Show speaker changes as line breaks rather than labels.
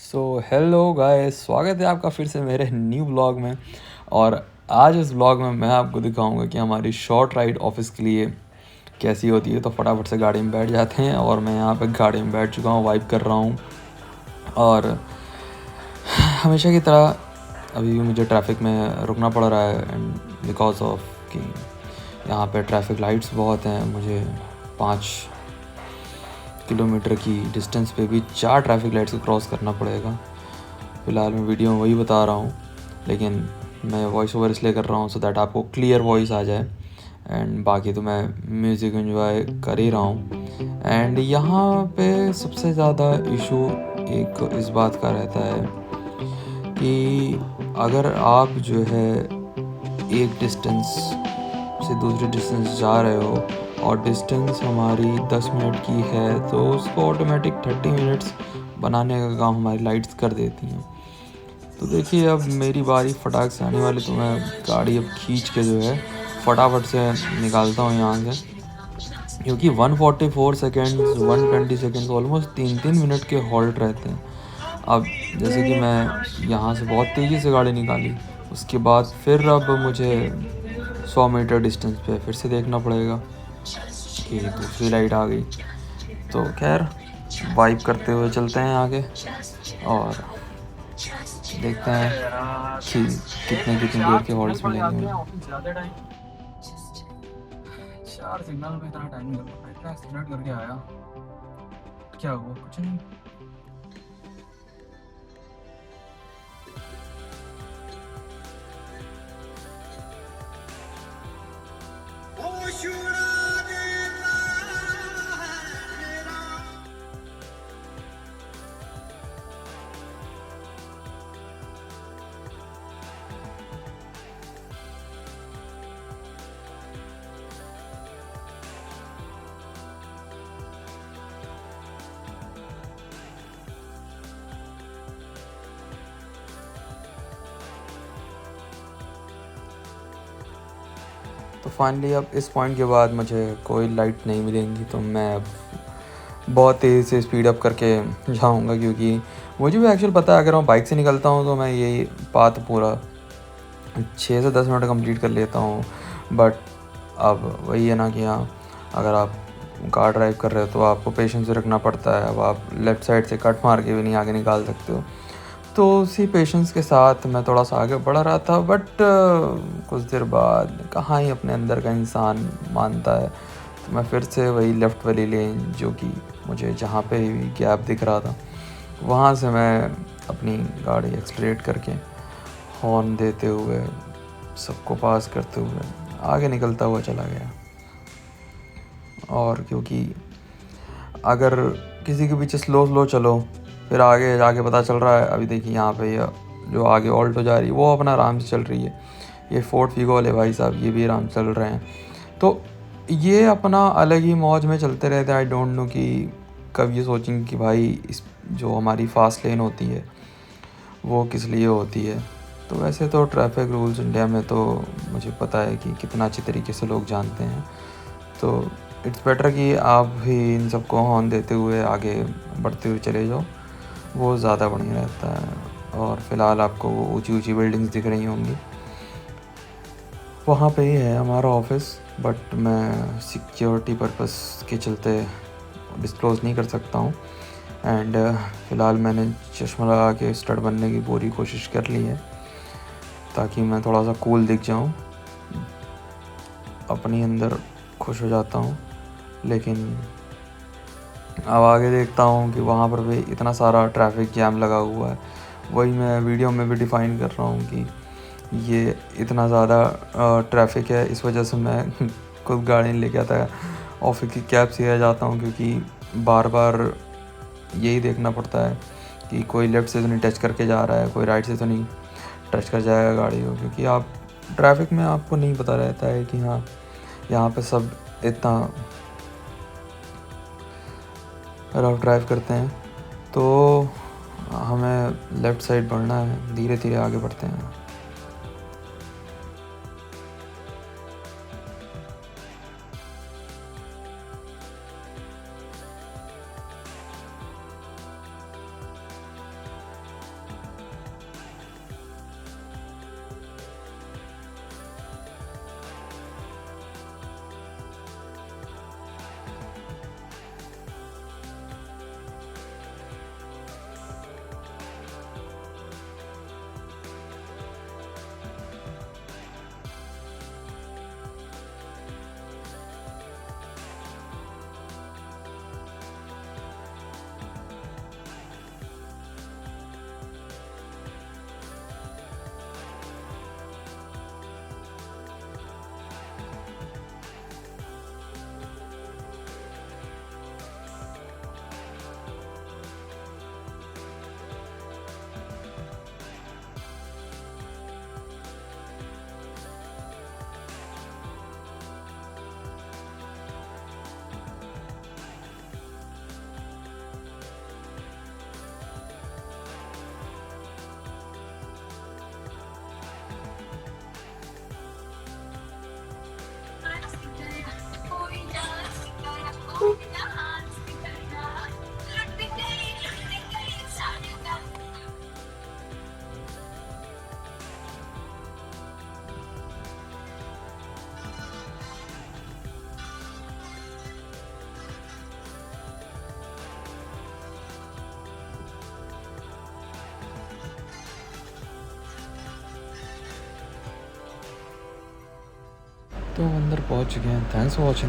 So hello guys, स्वागत है आपका फिर से मेरे न्यू ब्लॉग में। और आज इस ब्लॉग में मैं आपको दिखाऊंगा कि हमारी शॉर्ट राइड ऑफिस के लिए कैसी होती है। तो फटाफट से गाड़ी में बैठ जाते हैं और मैं यहाँ पे गाड़ी में बैठ चुका हूँ, वाइप कर रहा हूँ। और हमेशा की तरह अभी भी मुझे ट्रैफिक में रुकना पड़ रहा है, एंड बिकॉज ऑफ कि यहाँ पे ट्रैफिक लाइट्स बहुत हैं। मुझे 5 किलोमीटर की डिस्टेंस पे भी 4 ट्रैफिक लाइट्स को क्रॉस करना पड़ेगा। फ़िलहाल मैं वीडियो में वही बता रहा हूँ, लेकिन मैं वॉइस ओवर इसलिए कर रहा हूँ सो दैट आपको क्लियर वॉइस आ जाए। एंड बाकी तो मैं म्यूज़िक एंजॉय कर ही रहा हूँ। एंड यहाँ पे सबसे ज़्यादा इशू एक इस बात का रहता है कि अगर आप जो है एक डिस्टेंस से दूसरे डिस्टेंस जा रहे हो और डिस्टेंस हमारी 10 मिनट की है, तो उसको ऑटोमेटिक 30 मिनट्स बनाने का काम हमारी लाइट्स कर देती हैं। तो देखिए, अब मेरी बारी फटाक से आने वाली, तो मैं गाड़ी अब खींच के जो है फटाफट से निकालता हूँ यहाँ से, क्योंकि 144 सेकेंड्स 120 सेकेंड्स ऑलमोस्ट 3-3 मिनट के हॉल्ट रहते हैं। अब जैसे कि मैं यहाँ से बहुत तेज़ी से गाड़ी निकाली, उसके बाद फिर अब मुझे 100 मीटर डिस्टेंस पे फिर से देखना पड़ेगा कि दूसरी लाइट आ गई। तो खैर, वाइप करते हुए चलते हैं आगे और देखते हैं कि कितने कितनी देर के हॉल्ट्स मिलेंगे मुझे।
चार सिग्नल में इतना टाइम नहीं लगता। इतना एक्सीलरेट करके आया, क्या हुआ? कुछ नहीं।
तो फाइनली अब इस पॉइंट के बाद मुझे कोई लाइट नहीं मिलेंगी, तो मैं अब बहुत तेज़ी से स्पीड अप करके जाऊंगा, क्योंकि मुझे भी एक्चुअल पता है अगर मैं बाइक से निकलता हूँ तो मैं यही पाथ पूरा 6 से 10 मिनट कंप्लीट कर लेता हूँ। बट अब वही है ना कि हाँ, अगर आप कार ड्राइव कर रहे हो तो आपको पेशेंस से रखना पड़ता है। अब आप लेफ़्ट साइड से कट मार के भी नहीं आगे निकाल सकते हो। तो उसी पेशेंस के साथ मैं थोड़ा सा आगे बढ़ रहा था, बट कुछ देर बाद कहाँ ही अपने अंदर का इंसान मानता है, तो मैं फिर से वही लेफ़्ट वाली लेन, जो कि मुझे जहाँ पे भी गैप दिख रहा था, वहाँ से मैं अपनी गाड़ी एक्सलरेट करके हॉर्न देते हुए सबको पास करते हुए आगे निकलता हुआ चला गया। और क्योंकि अगर किसी के पीछे स्लो स्लो चलो, फिर आगे जाके पता चल रहा है, अभी देखिए यहाँ पे ये जो आगे ऑल्टो जा रही है वो अपना आराम से चल रही है, ये फोर्ड फीगो वाले भाई साहब ये भी आराम से चल रहे हैं। तो ये अपना अलग ही मौज में चलते रहते हैं। आई डोंट नो कि कब ये सोचेंगे कि भाई इस जो हमारी फास्ट लेन होती है वो किस लिए होती है। तो वैसे तो ट्रैफिक रूल्स इंडिया में तो मुझे पता है कि कितना अच्छी तरीके से लोग जानते हैं। तो इट्स बेटर कि आप भी इन सबको हॉर्न देते हुए आगे बढ़ते हुए चले जाओ, वो ज़्यादा बढ़िया रहता है। और फ़िलहाल आपको वो ऊंची ऊंची बिल्डिंग्स दिख रही होंगी, वहाँ पे ही है हमारा ऑफिस। बट मैं सिक्योरिटी पर्पस के चलते डिस्क्लोज़ नहीं कर सकता हूँ। एंड फ़िलहाल मैंने चश्मा लगा के स्टड बनने की पूरी कोशिश कर ली है, ताकि मैं थोड़ा सा कूल दिख जाऊँ। अपनी अंदर खुश हो जाता हूँ, लेकिन अब आगे देखता हूँ कि वहाँ पर भी इतना सारा ट्रैफिक जैम लगा हुआ है। वही मैं वीडियो में भी डिफ़ाइन कर रहा हूँ कि ये इतना ज़्यादा ट्रैफिक है, इस वजह से मैं खुद गाड़ी नहीं लेके आता ऑफिस की कैब से आ जाता हूँ, क्योंकि बार बार यही देखना पड़ता है कि कोई लेफ़्ट से तो नहीं टच करके जा रहा है, कोई राइट से तो नहीं टच कर जाएगा गाड़ी को। क्योंकि आप ट्रैफिक में आपको नहीं पता रहता है कि हाँ, यहाँ पे सब इतना रफ ड्राइव करते हैं, तो हमें लेफ़्ट साइड बढ़ना है, धीरे धीरे आगे बढ़ते हैं। तो हम अंदर पहुंच चुके हैं। Thanks for watching.